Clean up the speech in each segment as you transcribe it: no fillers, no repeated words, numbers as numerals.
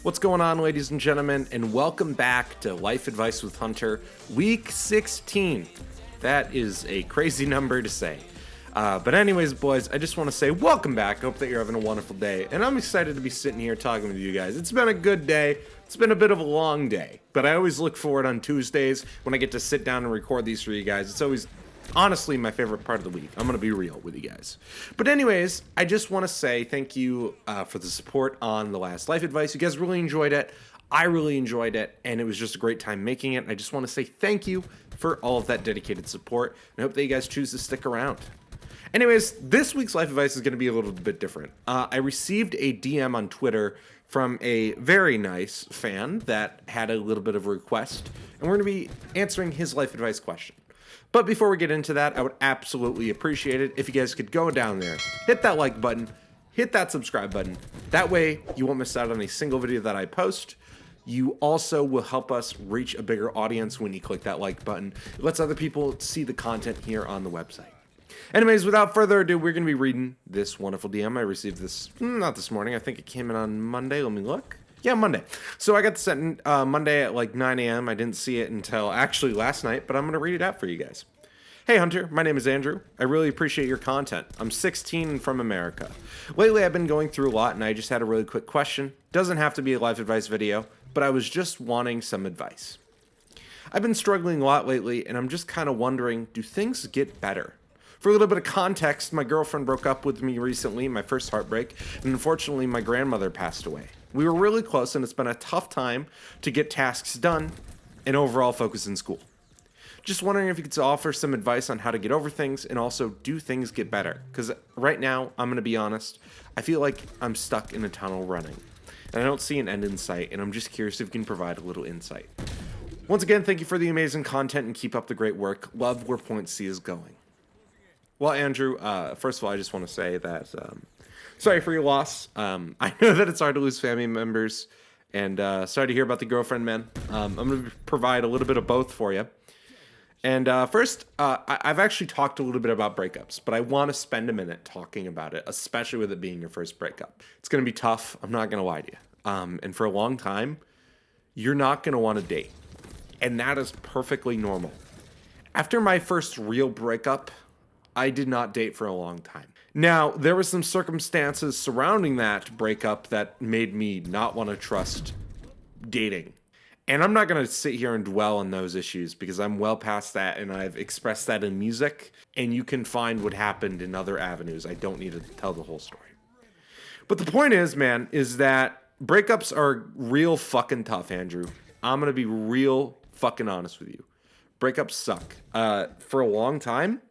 What's going on, ladies and gentlemen, and welcome back to Life Advice with Hunter, week 16. That is a crazy number to say. But anyways, boys, I just want to say welcome back. I hope that you're having a wonderful day, and I'm excited to be sitting here talking with you guys. It's been a good day. It's been a bit of a long day, but I always look forward on Tuesdays when I get to sit down and record these for you guys. It's always honestly my favorite part of the week. I'm going to be real with you guys. But anyways, I just want to say thank you for the support on the last Life Advice. You guys really enjoyed it. I really enjoyed it, and it was just a great time making it. I just want to say thank you for all of that dedicated support, and I hope that you guys choose to stick around. Anyways, this week's Life Advice is going to be a little bit different. I received a DM on Twitter from a very nice fan that had a little bit of a request, and we're going to be answering his Life Advice question. But before we get into that, I would absolutely appreciate it if you guys could go down there, hit that like button, hit that subscribe button. That way, you won't miss out on a single video that I post. You also will help us reach a bigger audience when you click that like button. It lets other people see the content here on the website. Anyways, without further ado, we're going to be reading this wonderful DM. I received this, not this morning. I think it came in on Monday. Let me look. Yeah, Monday. So I got this sent Monday at like 9 a.m. I didn't see it until actually last night, but I'm going to read it out for you guys. Hey Hunter, my name is Andrew. I really appreciate your content. I'm 16 and from America. Lately I've been going through a lot and I just had a really quick question. Doesn't have to be a life advice video, but I was just wanting some advice. I've been struggling a lot lately and I'm just kind of wondering, do things get better? For a little bit of context, my girlfriend broke up with me recently, my first heartbreak, and unfortunately my grandmother passed away. We were really close and it's been a tough time to get tasks done and overall focus in school. Just wondering if you could offer some advice on how to get over things and also do things get better. Because right now, I'm going to be honest, I feel like I'm stuck in a tunnel running. And I don't see an end in sight, and I'm just curious if you can provide a little insight. Once again, thank you for the amazing content and keep up the great work. Love where Point C is going. Well, Andrew, first of all, I just want to say that sorry for your loss. I know that it's hard to lose family members, and sorry to hear about the girlfriend, man. I'm going to provide a little bit of both for you. And first, I've actually talked a little bit about breakups, but I want to spend a minute talking about it, especially with it being your first breakup. It's going to be tough. I'm not going to lie to you. And for a long time, you're not going to want to date. And that is perfectly normal. After my first real breakup, I did not date for a long time. Now, there were some circumstances surrounding that breakup that made me not want to trust dating. And I'm not going to sit here and dwell on those issues because I'm well past that and I've expressed that in music and you can find what happened in other avenues. I don't need to tell the whole story. But the point is, man, is that breakups are real fucking tough, Andrew. I'm going to be real fucking honest with you. Breakups suck. For a long time,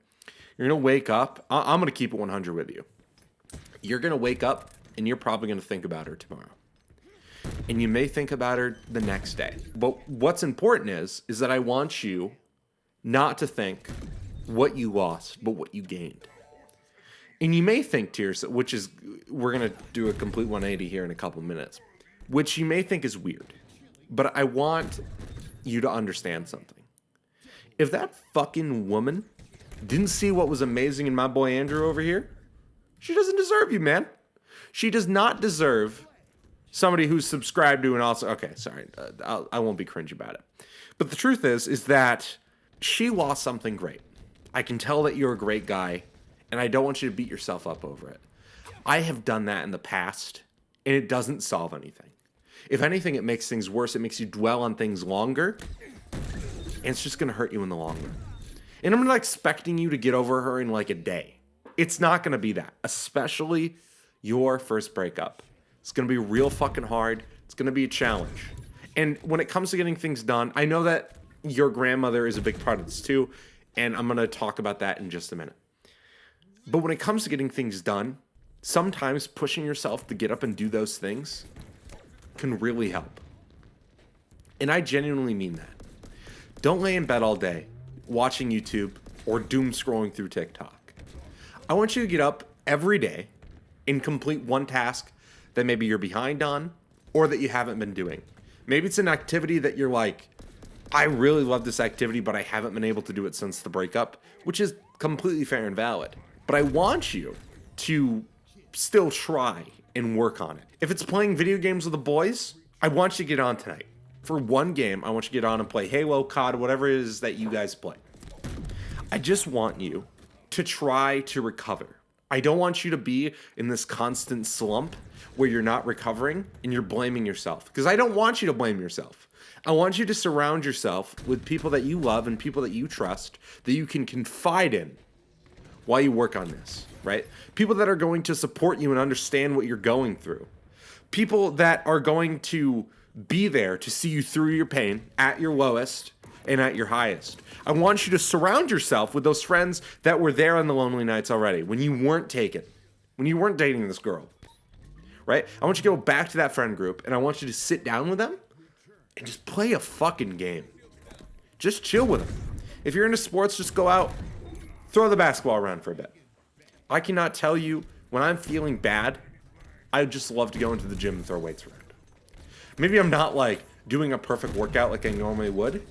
you're going to wake up. I'm going to keep it 100 with you. You're going to wake up and you're probably going to think about her tomorrow. And you may think about her the next day. But what's important is that I want you not to think what you lost, but what you gained. And you may think to yourself, which is, we're going to do a complete 180 here in a couple minutes, which you may think is weird. But I want you to understand something. If that fucking woman didn't see what was amazing in my boy Andrew over here, she doesn't deserve you, man. She does not deserve somebody who's subscribed to and also, okay, sorry, I won't be cringe about it. But the truth is that she lost something great. I can tell that you're a great guy, and I don't want you to beat yourself up over it. I have done that in the past, and it doesn't solve anything. If anything, it makes things worse. It makes you dwell on things longer, and it's just going to hurt you in the long run. And I'm not expecting you to get over her in like a day. It's not going to be that, especially your first breakup. It's going to be real fucking hard. It's going to be a challenge. And when it comes to getting things done, I know that your grandmother is a big part of this too, and I'm going to talk about that in just a minute. But when it comes to getting things done, sometimes pushing yourself to get up and do those things can really help. And I genuinely mean that. Don't lay in bed all day watching YouTube or doom scrolling through TikTok. I want you to get up every day and complete one task that maybe you're behind on or that you haven't been doing. Maybe it's an activity that you're like, I really love this activity, but I haven't been able to do it since the breakup, which is completely fair and valid. But I want you to still try and work on it. If it's playing video games with the boys, I want you to get on tonight. For one game, I want you to get on and play Halo, COD, whatever it is that you guys play. I just want you to try to recover. I don't want you to be in this constant slump where you're not recovering and you're blaming yourself. Because I don't want you to blame yourself. I want you to surround yourself with people that you love and people that you trust, that you can confide in while you work on this, right? People that are going to support you and understand what you're going through. People that are going to be there to see you through your pain at your lowest and at your highest. I want you to surround yourself with those friends that were there on the lonely nights already, when you weren't taken, when you weren't dating this girl, right? I want you to go back to that friend group, and I want you to sit down with them and just play a fucking game. Just chill with them. If you're into sports, just go out, throw the basketball around for a bit. I cannot tell you, when I'm feeling bad, I just love to go into the gym and throw weights around. Maybe I'm not like doing a perfect workout like I normally would,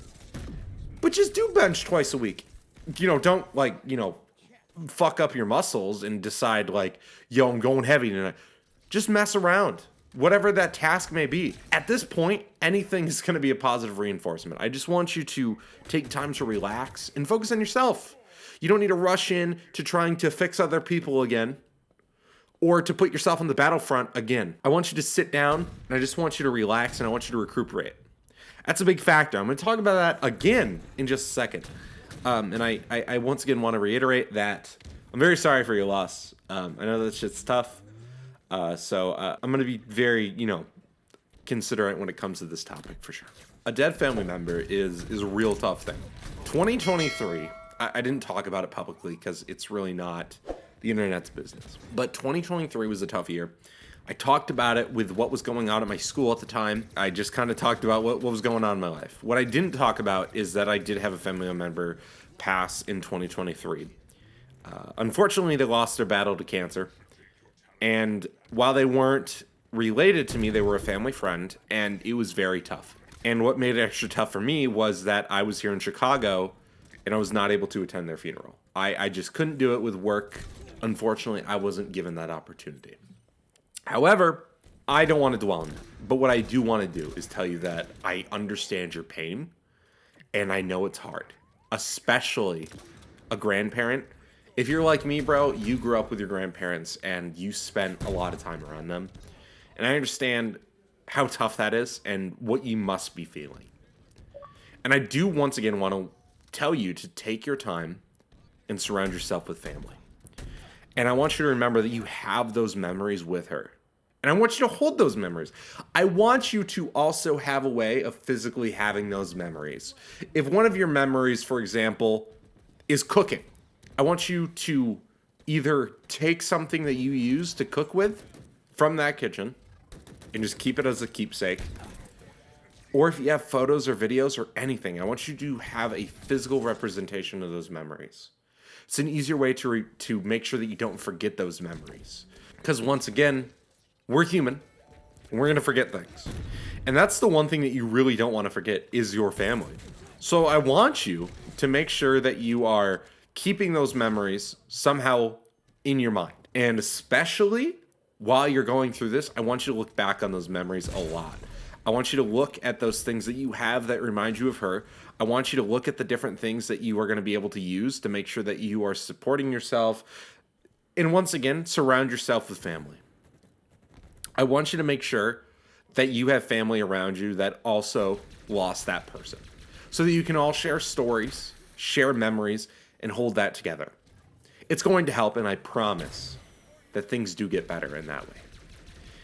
but just do bench twice a week. Don't fuck up your muscles and decide like, yo, I'm going heavy tonight. Just mess around. Whatever that task may be. At this point, anything is going to be a positive reinforcement. I just want you to take time to relax and focus on yourself. You don't need to rush in to trying to fix other people again or to put yourself on the battlefront again. I want you to sit down and I just want you to relax and I want you to recuperate. That's a big factor. I'm going to talk about that again in just a second. And I once again want to reiterate that I'm very sorry for your loss. I know that shit's tough. So I'm going to be very, considerate when it comes to this topic for sure. A dead family member is a real tough thing. 2023, I didn't talk about it publicly because it's really not the internet's business. But 2023 was a tough year. I talked about it with what was going on at my school at the time. I just kind of talked about what was going on in my life. What I didn't talk about is that I did have a family member pass in 2023. Unfortunately, they lost their battle to cancer. And while they weren't related to me, they were a family friend, and it was very tough. And what made it extra tough for me was that I was here in Chicago, and I was not able to attend their funeral. I just couldn't do it with work. Unfortunately, I wasn't given that opportunity. However, I don't want to dwell on that. But what I do want to do is tell you that I understand your pain, and I know it's hard, especially a grandparent. If you're like me, bro, you grew up with your grandparents, and you spent a lot of time around them. And I understand how tough that is and what you must be feeling. And I do once again want to tell you to take your time and surround yourself with family. And I want you to remember that you have those memories with her. And I want you to hold those memories. I want you to also have a way of physically having those memories. If one of your memories, for example, is cooking, I want you to either take something that you use to cook with from that kitchen and just keep it as a keepsake. Or if you have photos or videos or anything, I want you to have a physical representation of those memories. It's an easier way to make sure that you don't forget those memories. Because once again, we're human, and we're going to forget things. And that's the one thing that you really don't want to forget is your family. So I want you to make sure that you are keeping those memories somehow in your mind. And especially while you're going through this, I want you to look back on those memories a lot. I want you to look at those things that you have that remind you of her. I want you to look at the different things that you are going to be able to use to make sure that you are supporting yourself. And once again, surround yourself with family. I want you to make sure that you have family around you that also lost that person, so that you can all share stories, share memories, and hold that together. It's going to help, and I promise that things do get better in that way.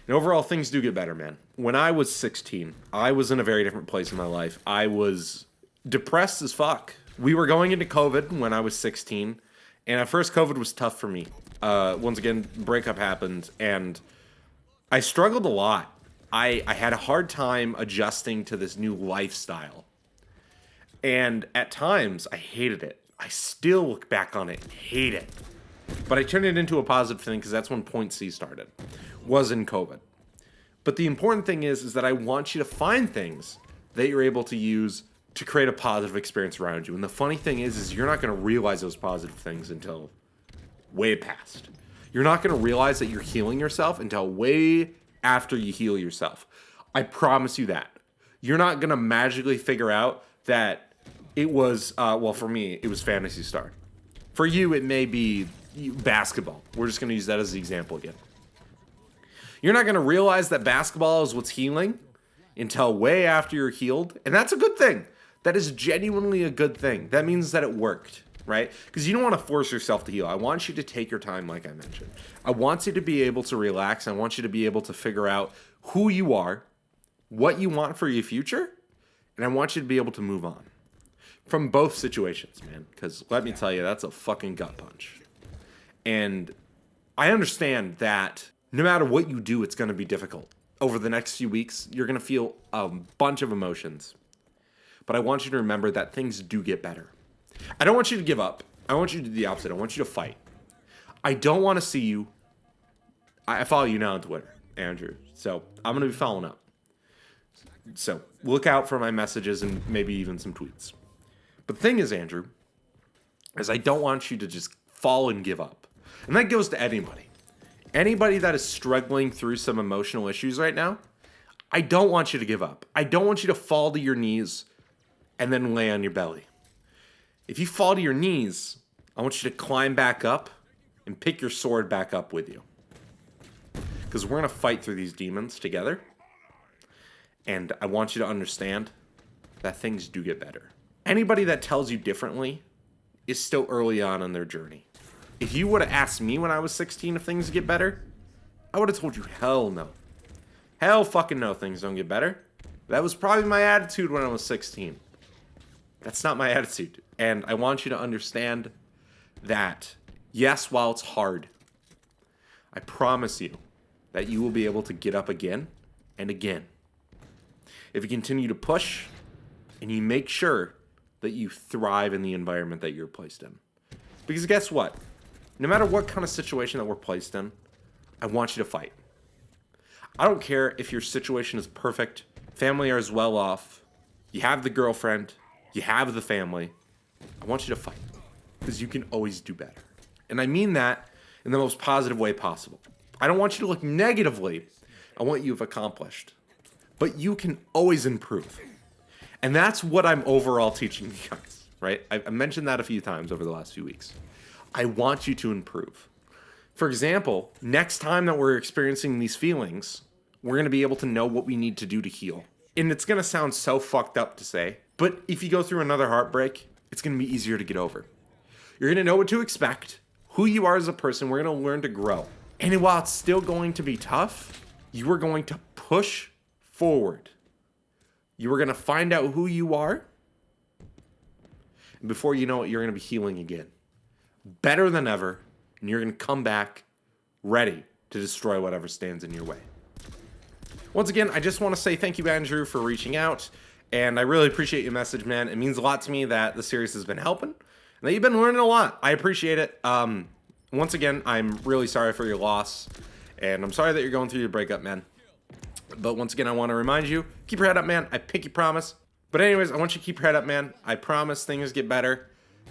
And overall, things do get better, man. When I was 16, I was in a very different place in my life. I was depressed as fuck. We were going into COVID when I was 16, and at first COVID was tough for me. Once again, breakup happened, and I struggled a lot. I had a hard time adjusting to this new lifestyle. And at times, I hated it. I still look back on it and hate it. But I turned it into a positive thing because that's when Point C started, was in COVID. But the important thing is that I want you to find things that you're able to use to create a positive experience around you. And the funny thing is you're not going to realize those positive things until way past. You're not going to realize that you're healing yourself until way after you heal yourself. I promise you that. You're not going to magically figure out that it was, well, for me, it was Phantasy Star. For you, it may be basketball. We're just going to use that as the example again. You're not going to realize that basketball is what's healing until way after you're healed. And that's a good thing. That is genuinely a good thing. That means that it worked, right? Because you don't want to force yourself to heal. I want you to take your time, like I mentioned. I want you to be able to relax. I want you to be able to figure out who you are, what you want for your future, and I want you to be able to move on. From both situations, man. Because let me tell you, that's a fucking gut punch. And I understand that no matter what you do, it's going to be difficult. Over the next few weeks, you're going to feel a bunch of emotions. But I want you to remember that things do get better. I don't want you to give up. I want you to do the opposite. I want you to fight. I don't want to see you. I follow you now on Twitter, Andrew. So I'm going to be following up. So look out for my messages and maybe even some tweets. But the thing is, Andrew, is I don't want you to just fall and give up. And that goes to anybody. Anybody that is struggling through some emotional issues right now, I don't want you to give up. I don't want you to fall to your knees and then lay on your belly. If you fall to your knees, I want you to climb back up and pick your sword back up with you. Because we're going to fight through these demons together. And I want you to understand that things do get better. Anybody that tells you differently is still early on in their journey. If you would have asked me when I was 16 if things get better, I would have told you hell no. Hell fucking no, things don't get better. That was probably my attitude when I was 16. That's not my attitude. And I want you to understand that, yes, while it's hard, I promise you that you will be able to get up again and again. If you continue to push and you make sure that you thrive in the environment that you're placed in. Because guess what? No matter what kind of situation that we're placed in, I want you to fight. I don't care if your situation is perfect, family are as well off, you have the girlfriend, you have the family. I want you to fight because you can always do better. And I mean that in the most positive way possible. I don't want you to look negatively at what you've accomplished, but you can always improve. And that's what I'm overall teaching you guys, right? I mentioned that a few times over the last few weeks. I want you to improve. For example, next time that we're experiencing these feelings, we're going to be able to know what we need to do to heal. And it's going to sound so fucked up to say, but if you go through another heartbreak, it's going to be easier to get over. You're going to know what to expect, who you are as a person. We're going to learn to grow. And while it's still going to be tough, you are going to push forward. You are going to find out who you are. And before you know it, you're going to be healing again. Better than ever. And you're going to come back ready to destroy whatever stands in your way. Once again, I just want to say thank you, Andrew, for reaching out. And I really appreciate your message, man. It means a lot to me that the series has been helping. And that you've been learning a lot. I appreciate it. Once again, I'm really sorry for your loss. And I'm sorry that you're going through your breakup, man. But once again, I want to remind you, keep your head up, man. I pinky promise. But anyways, I want you to keep your head up, man. I promise things get better.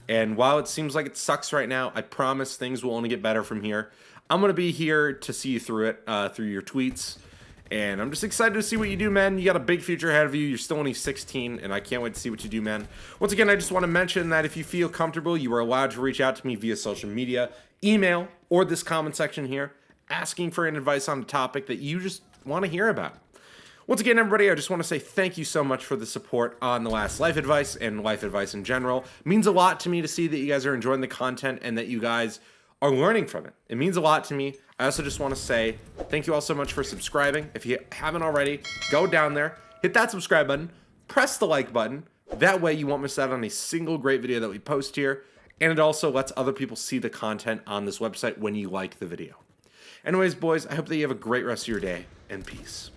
And while it seems like it sucks right now, I promise things will only get better from here. I'm going to be here to see you through it, through your tweets. And I'm just excited to see what you do, man. You got a big future ahead of you. You're still only 16, and I can't wait to see what you do, man. Once again, I just want to mention that if you feel comfortable, you are allowed to reach out to me via social media, email, or this comment section here, asking for an advice on a topic that you just want to hear about. Once again, everybody, I just want to say thank you so much for the support on the last Life Advice and Life Advice in general. It means a lot to me to see that you guys are enjoying the content and that you guys are learning from it. It means a lot to me. I also just want to say thank you all so much for subscribing. If you haven't already, go down there, hit that subscribe button, press the like button. That way you won't miss out on a single great video that we post here. And it also lets other people see the content on this website when you like the video. Anyways, boys, I hope that you have a great rest of your day, and peace.